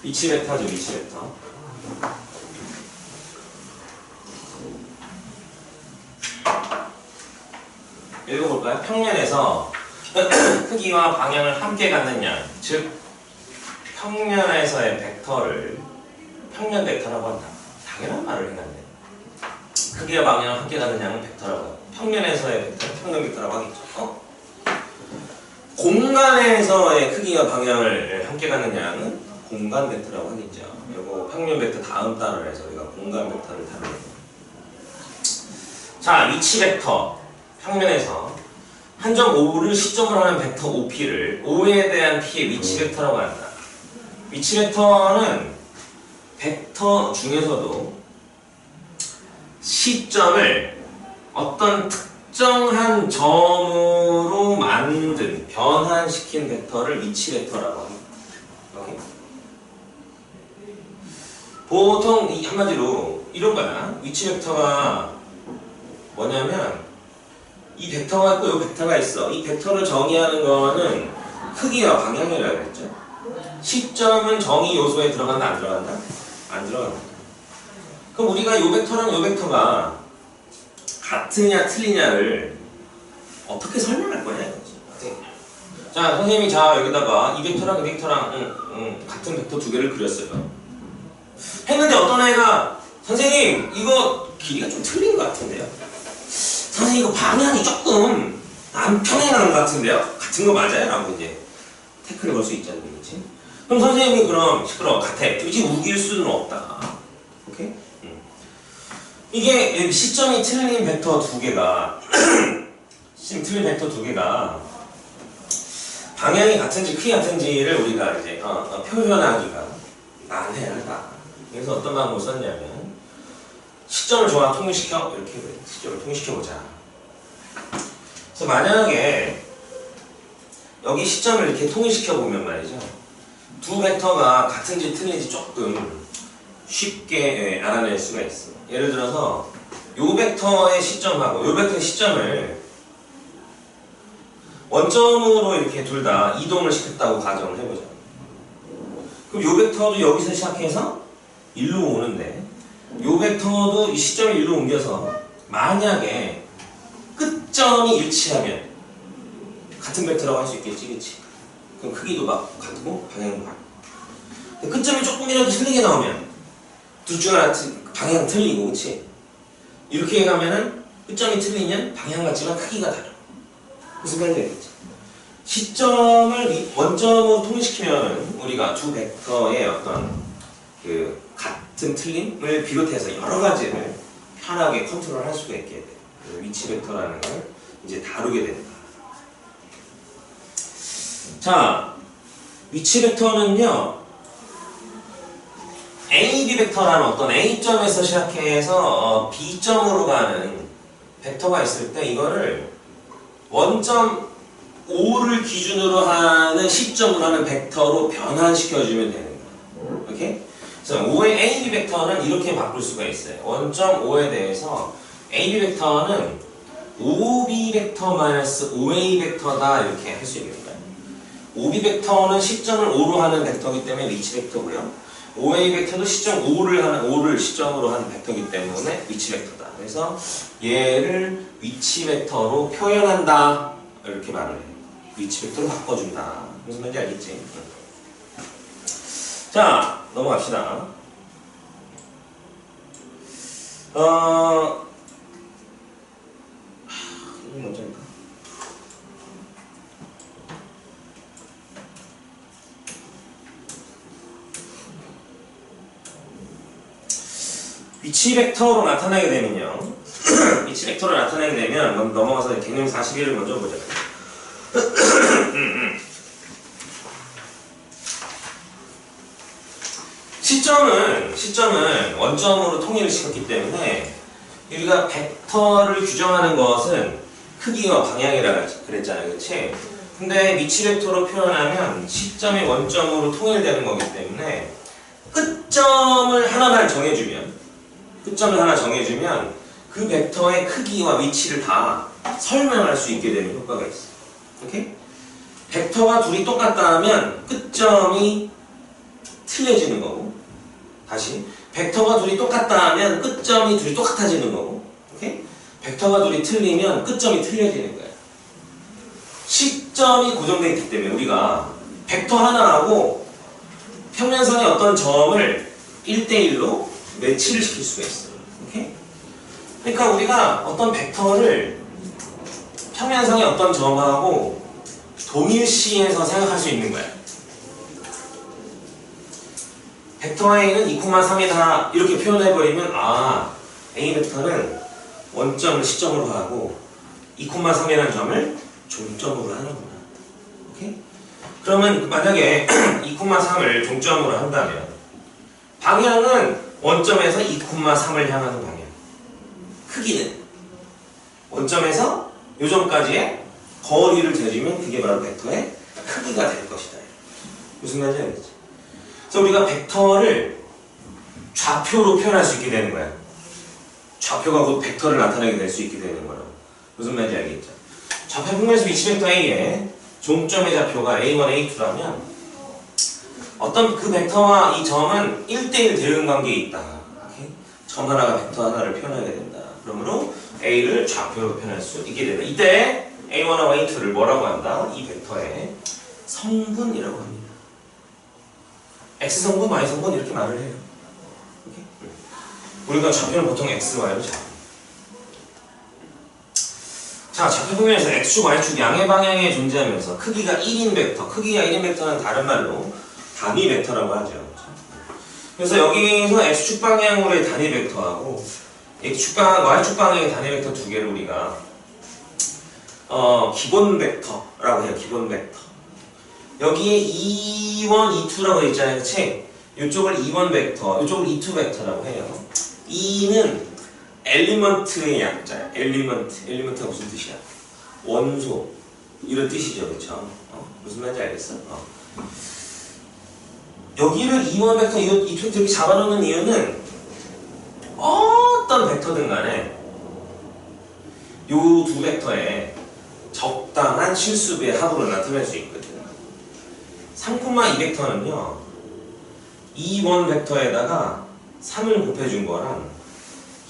위치 벡터죠, 위치 벡터. 읽어볼까요? 평면에서 크기와 방향을 함께 갖는 양, 즉 평면에서의 벡터를 평면 벡터라고 한다. 당연한 말을 해놨네. 크기와 방향을 함께 갖는 양은 벡터라고 한다. 평면에서의 벡터는 평면 벡터라고 하겠죠. 공간에서의 크기와 방향을 함께 갖는 양은 공간 벡터라고 하겠죠. 이거 평면 벡터 다음 단원에서 우리가 공간 벡터를 다루겠습니다. 자, 위치 벡터. 평면에서 한 점 O를 시점으로 하는 벡터 OP를 O에 대한 P의 위치 벡터라고 한다. 위치 벡터는 벡터 중에서도 시점을 어떤 특정한 점으로 만든, 변환시킨 벡터를 위치 벡터라고 합니다. 오케이? 보통 이 한마디로 이런 거야. 위치 벡터가 뭐냐면 이 벡터가 있고 이 벡터가 있어. 이 벡터를 정의하는 거는 크기와 방향이라고 했죠. 시점은 정의 요소에 들어간다, 안 들어간다? 안 들어간다. 그럼 우리가 이 벡터랑 이 벡터가 같으냐 틀리냐를 어떻게 설명할 거냐 이거지. 자, 선생님이 자 여기다가 이 벡터랑 이 벡터랑 같은 벡터 두 개를 그렸어요. 했는데 어떤 애가 선생님 이거 길이가 좀 틀린 것 같은데요. 선생님 이거 방향이 조금 안 평행한 것 같은데요? 같은 거 맞아요? 라고 이제 태클을 걸 수 있잖아요. 그렇지? 그럼 선생님이 그럼 시끄러워 같아. 굳이 우길 수는 없다. 오케이? 이게 시점이 틀린 벡터 두 개가 시점 틀린 벡터 두 개가 방향이 같은지 크기 같은지를 우리가 이제 표현하기가 난해하다. 그래서 어떤 방법을 썼냐면 시점을 좋아 통일시켜 이렇게 그래. 시점을 통일시켜보자. 그래서 만약에 여기 시점을 이렇게 통일시켜보면 말이죠. 두 벡터가 같은지 틀린지 조금 쉽게 알아낼 수가 있어. 예를 들어서 요 벡터의 시점하고 요 벡터의 시점을 원점으로 이렇게 둘 다 이동을 시켰다고 가정을 해보자. 그럼 요 벡터도 여기서 시작해서 일로 오는데 요 벡터도 이 시점을 일로 옮겨서 만약에 끝점이 일치하면 같은 벡터라고 할 수 있겠지, 그치? 그럼 크기도 막 같고 방향도 같고. 끝점이 조금이라도 틀리게 나오면 둘 중 하나 방향 틀리고, 그치? 이렇게 해가면은 끝점이 틀리면 방향 같지만 크기가 다르. 무슨 말인지 알겠지? 시점을 원점으로 통일시키면 우리가 두 벡터의 어떤 그 같은 틀림을 비롯해서 여러 가지를 편하게 컨트롤할 수가 있게 돼. 위치 벡터라는 걸 이제 다루게 된다. 자, 위치 벡터는요, AB 벡터라는 어떤 A점에서 시작해서 B점으로 가는 벡터가 있을 때 이거를 원점 O를 기준으로 하는 시점으로 하는 벡터로 변환시켜주면 되는 거예요. 오케이? 그래서 O의 AB 벡터는 이렇게 바꿀 수가 있어요. 원점 O에 대해서 AB 벡터는 OB 벡터 마이너스 OA 벡터다 이렇게 할 수 있는 거예요. OB 벡터는 시점을 O로 하는 벡터이기 때문에 위치 벡터고요. OA 벡터도 시점 5를 시점으로 하는 벡터이기 때문에 위치 벡터다. 그래서 얘를 위치 벡터로 표현한다 이렇게 말을 해요. 위치 벡터로 바꿔준다. 무슨 말인지 알겠지? 자, 넘어갑시다. 이거 먼저 할까? 위치 벡터로 나타나게 되면요. 위치 벡터로 나타나게 되면 넘어가서 개념 41을 먼저 보자. 시점은 원점으로 통일을 시켰기 때문에 우리가 벡터를 규정하는 것은 크기와 방향이라고 그랬잖아요. 그치? 근데 위치 벡터로 표현하면 시점이 원점으로 통일되는 거기 때문에 끝점을 하나 정해주면 그 벡터의 크기와 위치를 다 설명할 수 있게 되는 효과가 있어. 오케이? 벡터가 둘이 똑같다 하면 끝점이 틀려지는 거고, 다시 벡터가 둘이 똑같다 하면 끝점이 둘이 똑같아지는 거고, 오케이? 벡터가 둘이 틀리면 끝점이 틀려지는 거야. 시점이 고정되어 있기 때문에 우리가 벡터 하나하고 평면상의 어떤 점을 1대1로 매치를 시킬 수가 있어요. 오케이? 그러니까 우리가 어떤 벡터를 평면상의 어떤 점하고 동일시해서 생각할 수 있는 거야. 벡터 A는 2,3이다 이렇게 표현해버리면 A 벡터는 원점을 시점으로 하고 2,3이라는 점을 종점으로 하는구나. 오케이? 그러면 만약에 2,3을 종점으로 한다면 방향은 원점에서 2,3을 향하는 방향. 크기는 원점에서 요점까지의 거리를 재주면 그게 바로 벡터의 크기가 될 것이다. 무슨 말인지 알겠지? 그래서 우리가 벡터를 좌표로 표현할 수 있게 되는 거야. 좌표가 곧 벡터를 나타내게 될 수 있게 되는 거라고. 무슨 말인지 알겠죠? 좌표 평면에서 위치 벡터 A의 종점의 좌표가 A1, A2라면 어떤 그 벡터와 이 점은 1대1 대응 관계에 있다. 오케이? 점 하나가 벡터 하나를 표현하게 된다. 그러므로 A를 좌표로 표현할 수 있게 된다. 이때 A1하고 A2를 뭐라고 한다? 이 벡터의 성분이라고 합니다. X성분, Y성분 이렇게 말을 해요. 오케이? 우리가 좌표는 보통 X, Y로 잡아. 자, 좌표 평면에서 X축, Y축 양의 방향에 존재하면서 크기가 1인 벡터, 크기가 1인 벡터는 다른 말로 단위 벡터라고 하죠. 그래서 여기서 X축 방향으로의 단위 벡터하고 X축 방향, Y축 방향의 단위 벡터 두 개를 우리가 기본 벡터라고 해요. 기본 벡터. 여기에 E1, E2라고 있잖아요. 그치? 이쪽을 E1 벡터, 이쪽을 E2 벡터라고 해요. E는 엘리먼트의 약자야. 엘리먼트가 무슨 뜻이야? 원소 이런 뜻이죠. 그쵸? 무슨 말인지 알겠어? 여기를 E1 벡터, E2 벡터 이렇게 잡아놓는 이유는 어떤 벡터든 간에 요 두 벡터의 적당한 실수비의 합으로 나타낼 수 있거든. 3,2 벡터는요, E1 벡터에다가 3을 곱해준 거랑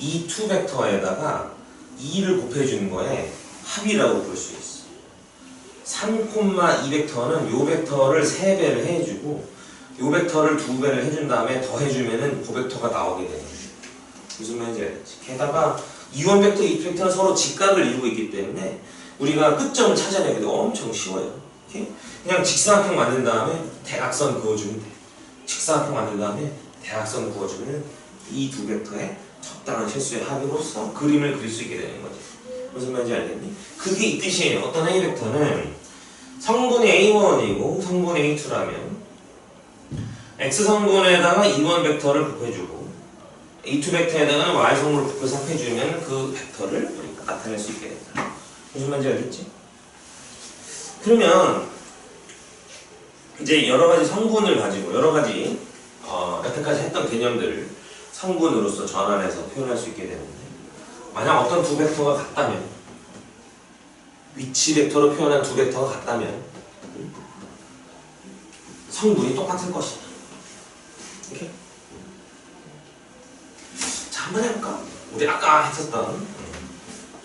E2 벡터에다가 2를 곱해준 거에 합이라고 볼 수 있어. 3,2 벡터는 요 벡터를 3배를 해주고 요 벡터를 2배를 해준 다음에 더해주면은 그 벡터가 나오게 되는 거예요. 무슨 말인지 알겠지? 게다가 E1 벡터, E2 벡터는 서로 직각을 이루고 있기 때문에 우리가 끝점을 찾아내기도 엄청 쉬워요. 오케이? 그냥 직사각형 만든 다음에 대각선 그어주면 돼. 직사각형 만든 다음에 대각선 그어주면 이 두 벡터의 적당한 실수의 합으로서 그림을 그릴 수 있게 되는 거지. 무슨 말인지 알겠니? 그게 이 뜻이에요. 어떤 A 벡터는 성분이 A1이고 성분이 A2라면 X성분에다가 E1 벡터를 곱해주고 E2 벡터에다가 Y성분을 곱해서 합해주면 그 벡터를 우리가 나타낼 수 있게 된다. 무슨 말인지 알겠지? 그러면 이제 여러 가지 성분을 가지고 여러 가지 여태까지 했던 개념들을 성분으로서 전환해서 표현할 수 있게 되는데, 만약 어떤 두 벡터가 같다면, 위치 벡터로 표현한 두 벡터가 같다면 성분이 똑같을 것이다. 이렇게? 자, 한번 해볼까? 우리 아까 했었던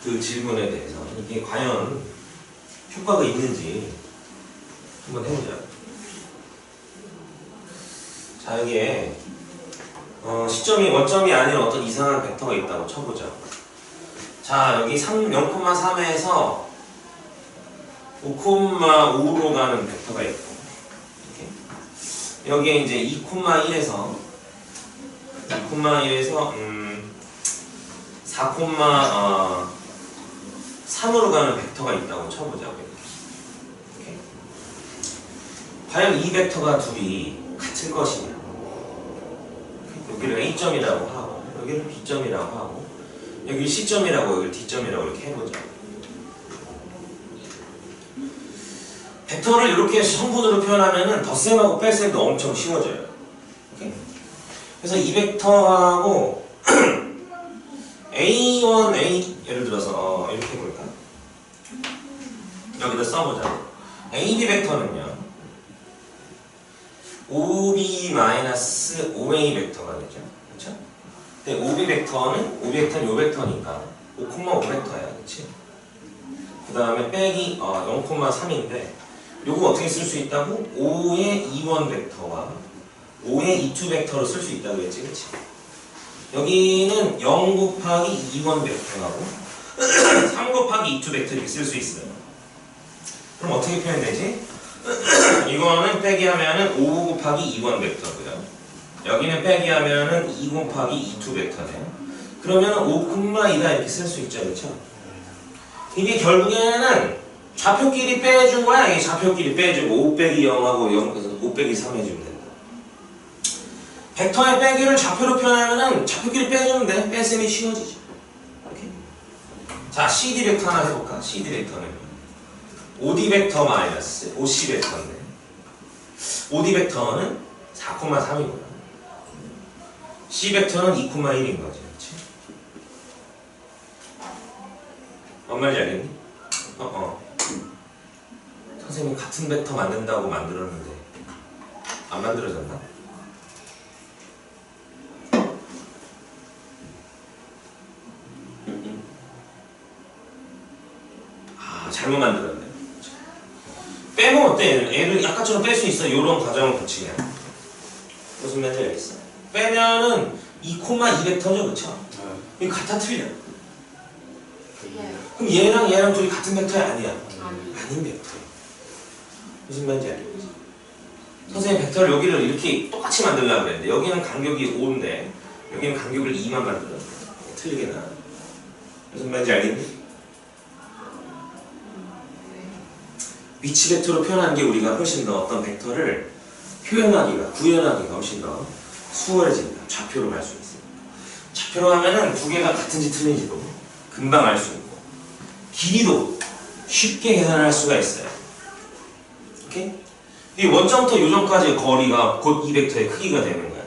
그 질문에 대해서 이게 과연 효과가 있는지 한번 해보자. 자, 여기에 시점이 원점이 아닌 어떤 이상한 벡터가 있다고 쳐보자. 자, 여기 0,3에서 5,5로 가는 벡터가 있고, 이렇게. 여기에 이제 2,1에서 4,3으로 가는 벡터가 있다고 쳐보자고. 이렇게. 과연 이 벡터가 둘이 같을 것이냐? 여기를 A점이라고 하고, 여기를 B점이라고 하고, 여기를 C점이라고, 여기를 D점이라고 이렇게 해보자. 벡터를 이렇게 성분으로 표현하면은 덧셈하고 뺄셈도 엄청 쉬워져요. 오케이? 그래서 이 벡터하고 A1, A, 예를 들어서 이렇게 해볼까? 여기다 써보자. AB 벡터는요, 5b-5a 벡터가 되죠. 그렇죠? 근데 5b 벡터는 요 벡터니까 5,5 벡터야. 그렇지? 그 다음에 빼기 0,3인데 요거 어떻게 쓸 수 있다고? 5의 2원 벡터와 5의 2,2 벡터로 쓸 수 있다고 했지. 그렇지? 여기는 0 곱하기 2원 벡터하고 3 곱하기 2,2 벡터 이렇게 쓸 수 있어요. 그럼 어떻게 표현되지? 이거는 빼기 하면은 5 곱하기 2원 벡터고요. 여기는 빼기 하면은 2 곱하기 2,2 벡터네요. 그러면 5,2다 이렇게 쓸 수 있죠. 그렇죠? 이게 결국에는 좌표끼리 빼준 거야. 이게 좌표끼리 빼주고 5 빼기 0하고 0 그래서 5 빼기 3 해주면 된다. 벡터의 빼기를 좌표로 표현하면은 좌표끼리 빼주면 돼. 뺄셈이 쉬워지죠. 이렇게. 자, CD 벡터 하나 해볼까? CD 벡터는 5D 벡터 마이너스 5C 벡터인데 5D 벡터는 4,3이고요. C 벡터는 2,1인 거지. 그렇지? 뭔 말인지 알겠니? 선생님이 같은 벡터 만든다고 만들었는데 안 만들어졌나? 잘못 만들었네. 빼면 어때? 얘를 아까처럼 뺄 수 있어. 이런 과정을 거치면. 무슨 말인지 알겠어? 빼면은 2,2 벡터죠, 그쵸? 이거 같아 틀려. 그럼 얘랑 둘이 같은 벡터야 아니야? 아닌 벡터야. 무슨 말인지 알겠지? 선생님 벡터를 여기를 이렇게 똑같이 만들려고 그랬는데 여기는 간격이 5인데 여기는 간격을 2만 만들었네. 틀리게 나. 무슨 말인지 알겠니? 위치 벡터로 표현하는 게 우리가 훨씬 더 어떤 벡터를 구현하기가 훨씬 더 수월해진다. 좌표로 갈 수 있습니다. 좌표로 하면은 두 개가 같은지 틀린지도 금방 알 수 있고 길이도 쉽게 계산할 수가 있어요. 오케이? 이 원점부터 요점까지의 거리가 곧 이 벡터의 크기가 되는 거야.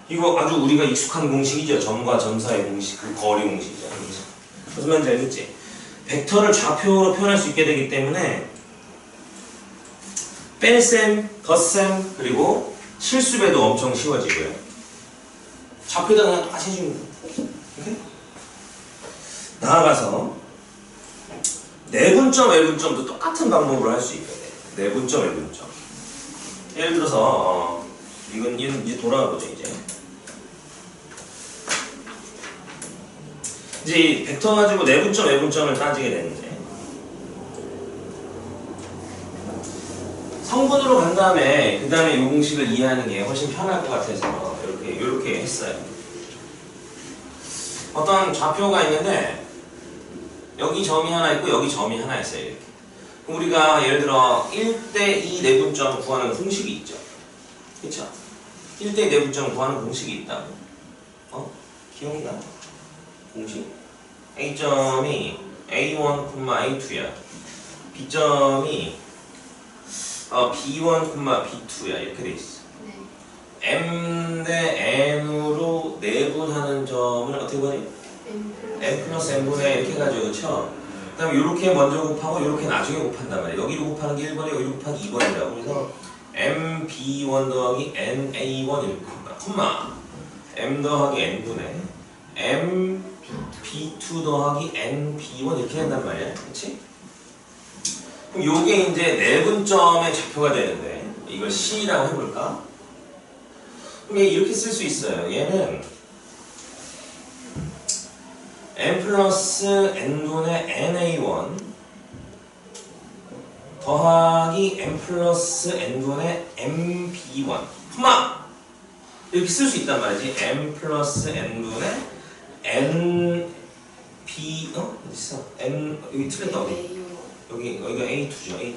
이거 아주 우리가 익숙한 공식이죠. 점과 점 사이의 공식, 그 거리 공식이죠. 무슨 말인지 알겠지? 벡터를 좌표로 표현할 수 있게 되기 때문에 뺄셈, 덧셈, 그리고 실수배도 엄청 쉬워지고요. 좌표에다 그냥 똑같이 해주면 돼요. 오케이? 나아가서 내분점, 외분점도 똑같은 방법으로 할 수 있거든요. 내분점, 외분점. 예를 들어서 이건 이제 돌아가보죠. 이제 벡터 가지고 내분점, 외분점을 따지게 되는데 성분으로 간 다음에 그 다음에 이 공식을 이해하는 게 훨씬 편할 것 같아서 이렇게 했어요. 어떤 좌표가 있는데 여기 점이 하나 있고 여기 점이 하나 있어요. 이렇게. 그럼 우리가 예를 들어 1대2 내분점 구하는 공식이 있죠. 그쵸? 1대2 내분점 구하는 공식이 있다고. 기억나? 공식? A점이 A1, A2야. B점이 B1, B2야. 이렇게 돼 있어. M 대 N으로 내분하는 점을 어떻게 보니? M 플러스 N분의 이렇게 해가지고, 그쵸? 그 다음에 이렇게 먼저 곱하고 이렇게 나중에 곱한단 말이야. 여기로 곱하는 게 1번이고 여기로 곱하기 2번이라고. 그래서 MB1 더하기 NA1 이렇게 콤마 M 더하기 N분의 MB2 더하기 NB1 이렇게 된단 말이야. 그치? 그럼 요게 이제 내분점의 좌표가 되는데 이걸 C라고 해볼까? 그럼 얘 이렇게 쓸 수 있어요. 얘는 M 플러스 N분의 NA1 더하기 M 플러스 N분의 MB1 콤마 이렇게 쓸 수 있단 말이지. M 플러스 N분의 NB 어디 있어? N 여기 틀렸다. 여기가 A2죠. A2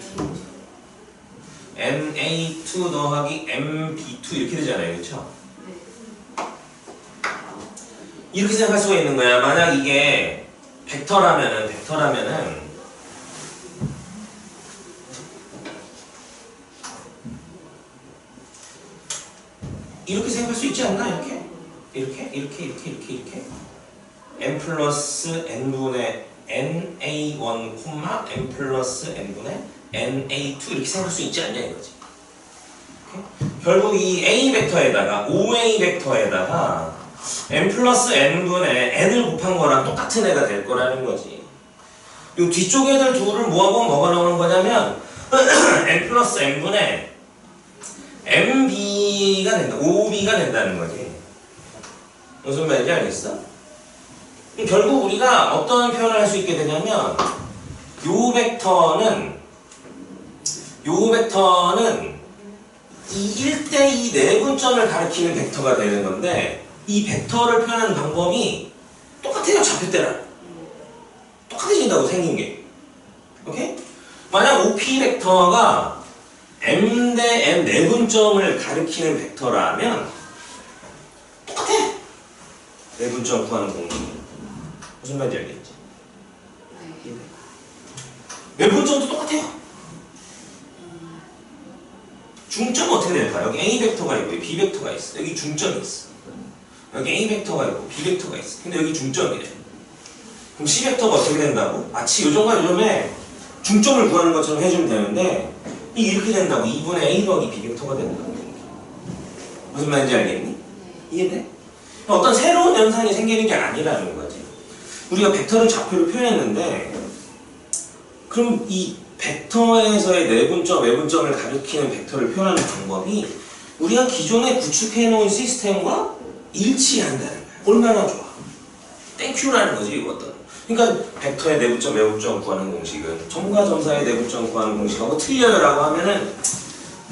NA2 더하기 MB2 이렇게 되잖아요. 그렇죠? 이렇게 생각할 수가 있는 거야. 만약 이게 벡터라면은 이렇게 생각할 수 있지 않나? 이렇게 M 플러스 N분의 NA1, M 플러스 N분의 NA2 이렇게 생각할 수 있지 않냐 이거지. 오케이? 결국 이 A 벡터에다가 OA 벡터에다가 n 플러스 n분의 n을 곱한 거랑 똑같은 애가 될 거라는 거지. 이 뒤쪽 애들 둘을 모아보면 뭐가 나오는 거냐면 n 플러스 n분의 mb가 된다. OB가 된다는 거지. 무슨 말인지 알겠어? 결국 우리가 어떤 표현을 할 수 있게 되냐면 요 벡터는 이 1대2 내분점을 가리키는 벡터가 되는 건데 이 벡터를 표현하는 방법이 똑같아요. 좌표 때랑 똑같아진다고 생긴 게. 오케이? 만약 OP 벡터가 M 대 M 내분점을 가리키는 벡터라면 똑같아. 내분점 구하는 공식이. 무슨 말인지 알겠지? 네. 내분점도 똑같아요. 중점은 어떻게 될까? 여기 A 벡터가 있고 여기 B 벡터가 있어. 여기 중점이 있어. 여기 A 벡터가 있고 B 벡터가 있어. 근데 여기 중점이래. 그럼 C 벡터가 어떻게 된다고? 마치 요즘과 요즘에 중점을 구하는 것처럼 해주면 되는데 이게 이렇게 된다고. 2분의 A 더하기 B 벡터가 된다고. 무슨 말인지 알겠니? 이해돼? 어떤 새로운 현상이 생기는 게 아니라는 거지. 우리가 벡터를 좌표로 표현했는데 그럼 이 벡터에서의 내분점, 외분점을 가리키는 벡터를 표현하는 방법이 우리가 기존에 구축해놓은 시스템과 일치한다는 거야. 얼마나 좋아. 땡큐라는 거지 이것도. 그러니까 벡터의 내분점, 외분점 구하는 공식은 점과 점사의 내분점 구하는 공식하고 틀려요라고 하면은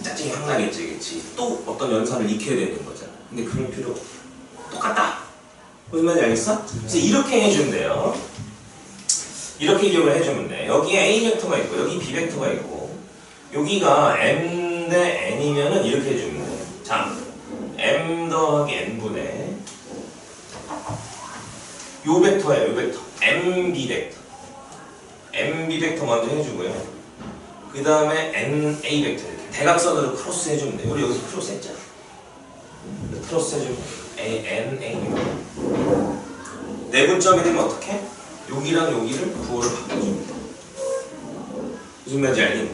짜증이 확 나겠지, 그치? 또 어떤 연산을 익혀야 되는 거잖아. 근데 그런 필요 똑같다. 무슨 말인지 알겠어? 그래서 이렇게 해준대요. 이렇게 기억을 해주면 돼. 여기에 A 벡터가 있고 여기 B 벡터가 있고 여기가 M 대 N이면은 이렇게 해주면 돼. 자, M 더하기 N분의 요 벡터야, 요 벡터. MB 벡터. MB 벡터 먼저 해주고요. 그 다음에 NA 벡터 이렇게 대각선으로 크로스 해주면 돼. 우리 여기서 크로스 했잖아. 크로스 해주면 NA 벡터. 내분점이 되면 어떻게? 여기랑 여기를 부호를 바꿔주면 돼. 무슨 말인지 알겠나?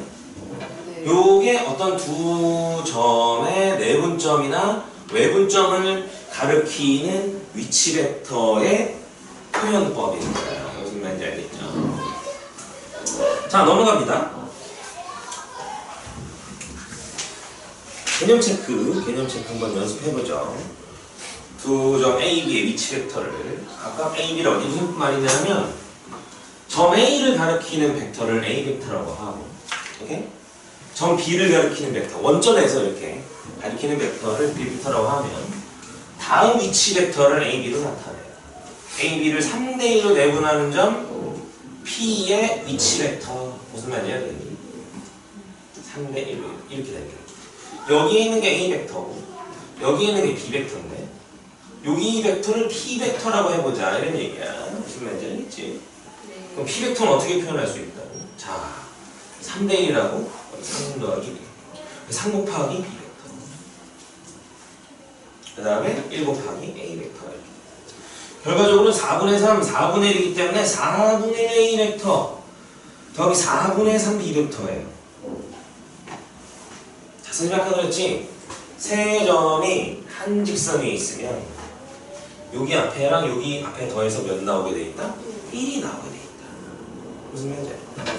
네. 요게 어떤 두 점의 내분점이나 외분점을 가리키는 위치 벡터의 표현법인 거예요. 무슨 말인지 알겠죠? 자, 넘어갑니다. 개념 체크 한번 연습해보죠. 두 점 A, B의 위치 벡터를 각각 A, B를 어디 무슨 말이냐면 점 A를 가리키는 벡터를 A 벡터라고 하고 오케이? 점 B를 가리키는 벡터 원점에서 이렇게 가리키는 벡터를 B 벡터라고 하면 다음 위치 벡터를 A, B로 나타내요. A, B를 3대1로 내분하는 점 P의 위치 벡터 무슨 말이야? 3대1로 이렇게 되는 거예요. 여기에 있는 게 A 벡터고 여기에 있는 게 B 벡터인데 여기 벡터를 P 벡터라고 해보자 이런 얘기야. 무슨 말인지 알겠지? 네. 그럼 P 벡터는 어떻게 표현할 수 있다고? 자, 3대1이라고 3 더하기 1 3 곱하기 B 벡터 그 다음에 1 곱하기 A 벡터 결과적으로 4분의 3, 4분의 1이기 때문에 4분의 A 벡터 더하기 4분의 3 B 벡터예요. 자, 선생님 아까 그랬지? 세 점이 한 직선에 있으면 여기 앞에랑 여기 앞에 더해서 몇 나오게 돼 있다? 1이 나오게 돼 있다. 무슨 말인지 알죠?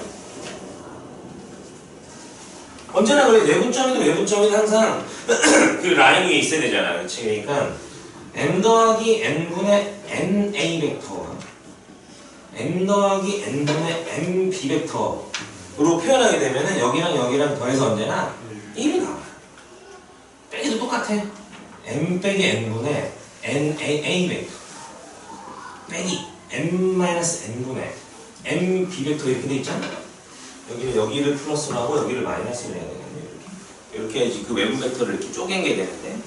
언제나 그래. 내분점이든 외분점이든 항상 그 라인 위에 있어야 되잖아. 그렇지? 그러니까 M 더하기 N분의 NA 벡터와 M 더하기 N분의 MB 벡터로 표현하게 되면은 여기랑 여기랑 더해서 언제나 1이 나와요. 빼기도 똑같아. M 빼기 N분의 NA 벡터 빼기 M-N분의 MB 벡터 이렇게 돼 있잖아. 여기는 여기를 플러스로 하고 여기를 마이너스로 해야 되겠네. 이렇게 해야지 그 외부 벡터를 이렇게 쪼갠게 되는데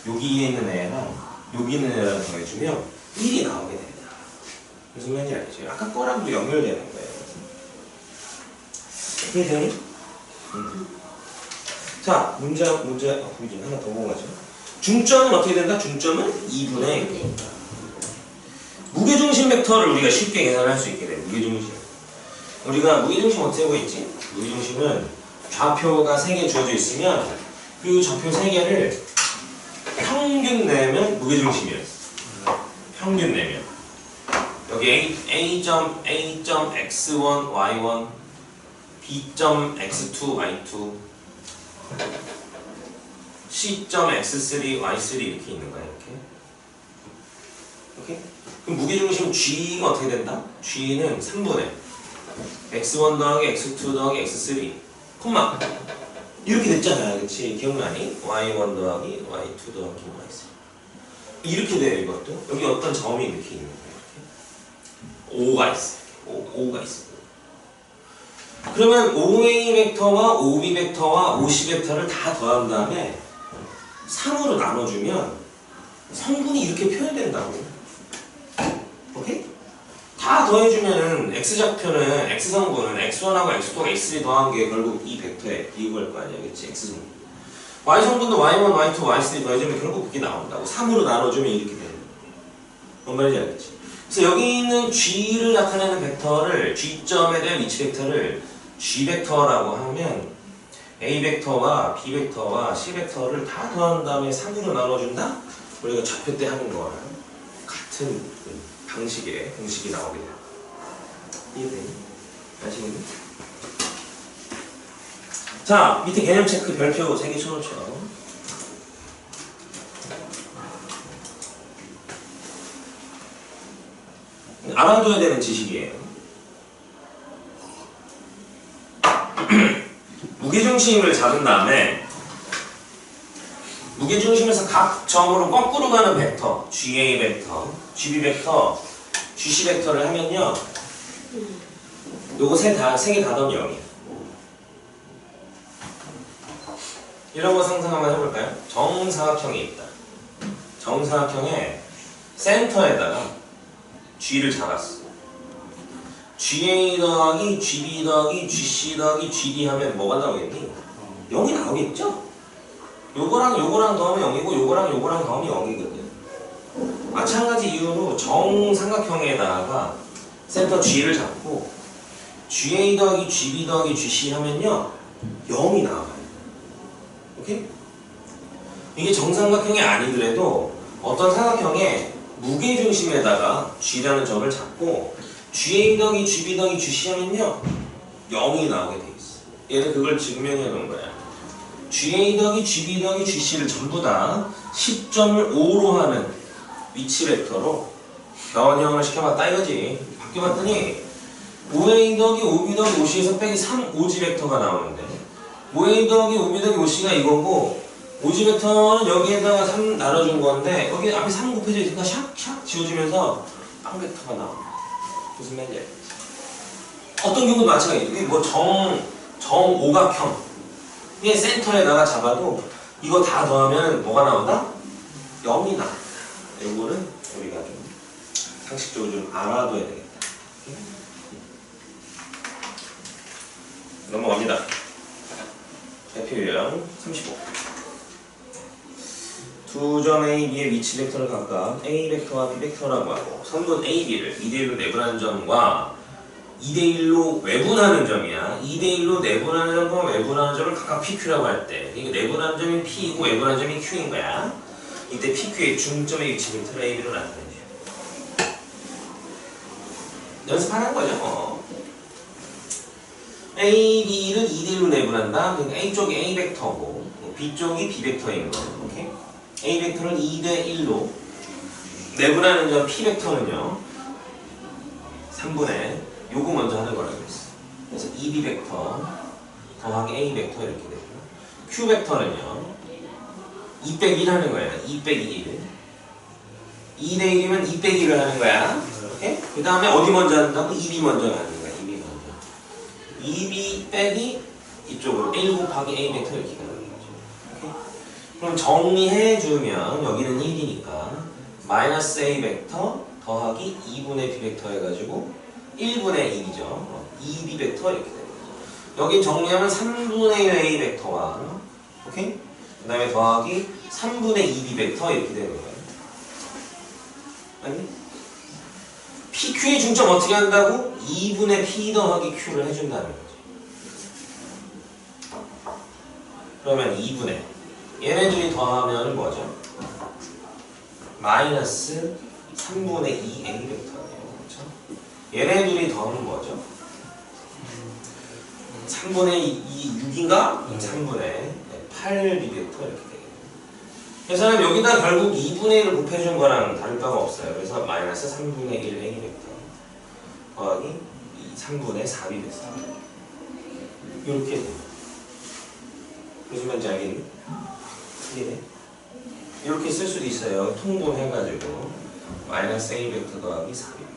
여기에 있는 애랑 여기 있는 애랑 더해주면 1이 나오게 된다. 무슨 말인지 알겠죠? 아까 거랑도 연결되는 거예요. 이해되니? 자, 문제 보기 전에 하나 더 보고 가죠. 중점은 어떻게 된다? 중점은 2분의 1. 무게중심 벡터를 우리가 쉽게 계산할 수 있게 돼. 무게중심. 우리가 무게중심 어떻게 하고 있지? 무게중심은 좌표가 3개 주어져 있으면 그리고 좌표 3개를 평균 내면 무게중심이었어. 평균 내면 여기 A.x1 y1 B.x2 y2 C.x3 y3 이렇게 있는 거야. 이렇게. 오케이? 그럼 무게중심 G가 어떻게 된다? G는 3분의 x1 더하기 x2 더하기 x3 콤마 이렇게 됐잖아. 그치? 기억나니? y1 더하기 y2 더하기 y3 이렇게 돼요. 이것도 여기 어떤 점이 이렇게 있는 거야. 이렇게. O가 있어. O가 있어. 그러면 OA 벡터와 OB 벡터와 OC 벡터를 다 더한 다음에 3으로 나눠주면 성분이 이렇게 표현된다고. 오케이? 다 더해주면은 X좌표는 X성분은 X1하고 X2가 X3 더한 게 결국 이 벡터에 비교할 거 아니야. 그치? X성분. Y성분도 Y1, Y2, Y3 더해주면 결국 그게 나온다고. 3으로 나눠주면 이렇게 되는 거야. 뭔 말인지 알겠지? 그래서 여기 있는 G를 나타내는 벡터를 G점에 대한 위치 벡터를 G 벡터라고 하면 A 벡터와 B 벡터와 C 벡터를 다 더한 다음에 3으로 나눠준다? 우리가 좌표 때 하는 거랑 같은 방식의 공식이 나오게 돼요. 이해되니? 아시겠니? 자, 밑에 개념 체크 별표 3개 쳐놓죠. 알아둬야 되는 지식이에요. 무게중심을 잡은 다음에 무게중심에서 각 점으로 거꾸로 가는 벡터 GA 벡터, GB 벡터, GC 벡터를 하면요 요거 세 개 다 더하면 0이에요. 이런 거 상상 한번 해볼까요? 정사각형이 있다. 정사각형의 센터에다가 G를 잡았어. GA 더하기 GB 더하기 GC 더하기 GD 하면 뭐가 나오겠니? 0이 나오겠죠? 요거랑 요거랑 더하면 0이고 요거랑 요거랑 더하면 0이거든. 마찬가지 이유로 정삼각형에다가 센터 G를 잡고 GA 더하기 GB 더하기 GC 하면요 0이 나와요. 오케이? 이게 정삼각형이 아니더라도 어떤 삼각형에 무게중심에다가 G라는 점을 잡고 GA 더하기 GB 더하기 GC 하면요 0이 나오게 돼 있어. 얘는 그걸 증명해 놓은 거야. GA 더하기 GB 더하기 GC를 전부 다 10점을 5로 하는 위치 벡터로 변형을 시켜봤다 이거지. 바뀌어봤더니 OA 더하기 OB 더하기 OC에서 빼기 3 OG 벡터가 나오는데 OA 더하기 OB 더하기 OC가 이거고 OG 벡터는 여기에다가 3 나눠준 건데 여기 앞에 3 곱해져 있으니까 샥샥 지워지면서 빵 벡터가 나옵니다. 무슨 말인지 알겠지? 어떤 경우도 마찬가지예요. 이게 뭐 정오각형 이게 센터에다가 잡아도 이거 다 더하면 뭐가 나온다? 0이 나와. 이거는 우리가 좀 상식적으로 좀 알아둬야 되겠다. 넘어갑니다. 대표 유형 35. 두 점 A, B의 위치 벡터를 각각 A 벡터와 B 벡터라고 하고 선분 A, B를 2대1로 내분하는 점과 2대1로 외분하는 점이야. 2대1로 내분하는 점과 외분하는 점을 각각 PQ라고 할 때 이게 내분하는 점이 P이고 외분하는 점이 Q인 거야. 이때 PQ의 중점의 위치 벡터를 A, B로 나타내죠. 연습하는 거죠. A, B를 2대1로 내분한다. 그러니까 A 쪽이 A 벡터고 B 쪽이 B 벡터인 거. 오케이? A 벡터를 2대1로 내분하는 점 P 벡터는요 3분의 요거 먼저 하는 거라고 했어. 그래서 2B 벡터 더하기 A 벡터 이렇게 되고 Q 벡터는요 2 빼기 1 하는 거야. 2 빼기 1 2대1이면 2 빼기 1을 하는 거야. 오케이? 그 다음에 어디 먼저 한다고? 2B 먼저 하는 거야. 2B 먼저 2B 빼기 이쪽으로 1 곱하기 A 벡터 이렇게 가는 거죠. 오케이? 그럼 정리해주면 여기는 1이니까 마이너스 A 벡터 더하기 2분의 B 벡터 해가지고 1분의 1이죠. 2B 벡터 이렇게 되는 거죠. 여기 정리하면 3분의 1 A 벡터와 오케이? 그 다음에 더하기 3분의 2B 벡터 이렇게 되는 거예요. 아니? PQ의 중점 어떻게 한다고? 2분의 P 더하기 Q를 해준다는 거죠. 그러면 2분의 얘네들이 더하면 뭐죠? 마이너스 3분의 2 A 벡터예요. 그렇죠? 얘네들이 더하면 뭐죠? 3분의 2, 6인가? 3분의 8 B 벡터 이렇게 되겠네요. 그래서 여기다 결국 2분의 1을 곱해준 거랑 다를 바가 없어요. 그래서 마이너스 3분의 1 A 벡터 더하기 3분의 4 B 벡터 이렇게 돼요. 무슨 말인지 알겠니? 예. 이렇게 쓸 수도 있어요. 통분해가지고 마이너스 A 벡터 더하기 4B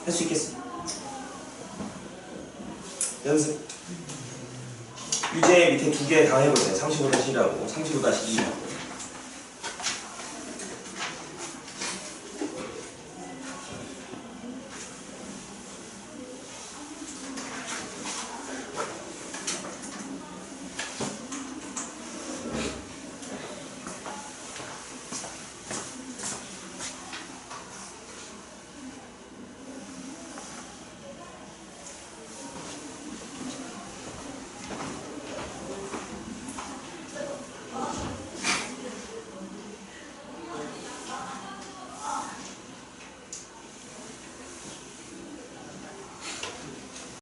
할 수 있겠어? 연습. 유제 밑에 두 개 다 해보세요. 35-1하고 35-2하고